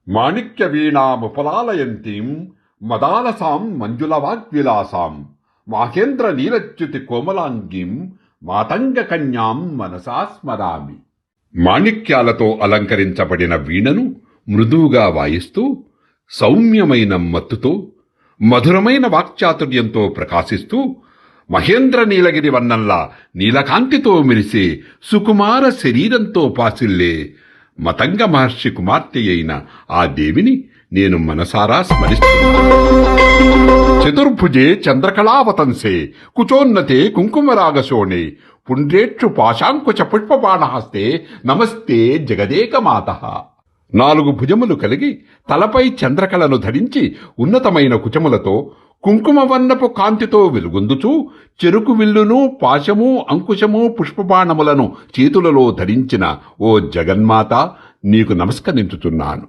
మాణిక్య వీణాముపలాలయంతీం మదాలసాం మంజులవాగ్విలాసాం మాహేంద్ర నీలచ్యుతి కోమలాంగీం మాతంగ కన్యాం మనసా స్మరామి. మాణిక్యాలతో అలంకరించబడిన వీణను మృదువుగా వాయిస్తూ సౌమ్యమైన మత్తుతో మధురమైన వాక్చాతుర్యంతో ప్రకాశిస్తూ మహేంద్ర నీలగిరి వర్ణంలా నీలకాంతితో మెరిసే సుకుమార శరీరంతో పాసిల్లే మతంగ మహర్షి కుమార్తె అయిన ఆ దేవిని నేను మనసారా స్మరిస్తున్నాను. చతుర్భుజే చంద్రకళావతంసే కుచోన్నతే కుంకుమరాగశోణే పుండ్రేక్షు పాశాంకుశ పుష్పబాణహస్తే నమస్తే జగదేకమాతః. 4 భుజములు కలిగి తలపై చంద్రకళను ధరించి ఉన్నతమైన కుచములతో కుంకుమవర్ణపు కాంతితో వెలుగొందుచూ చెరుకు విల్లును పాశము అంకుశము పుష్పబాణములను చేతులలో ధరించిన ఓ జగన్మాత, నీకు నమస్కరించుచున్నాను.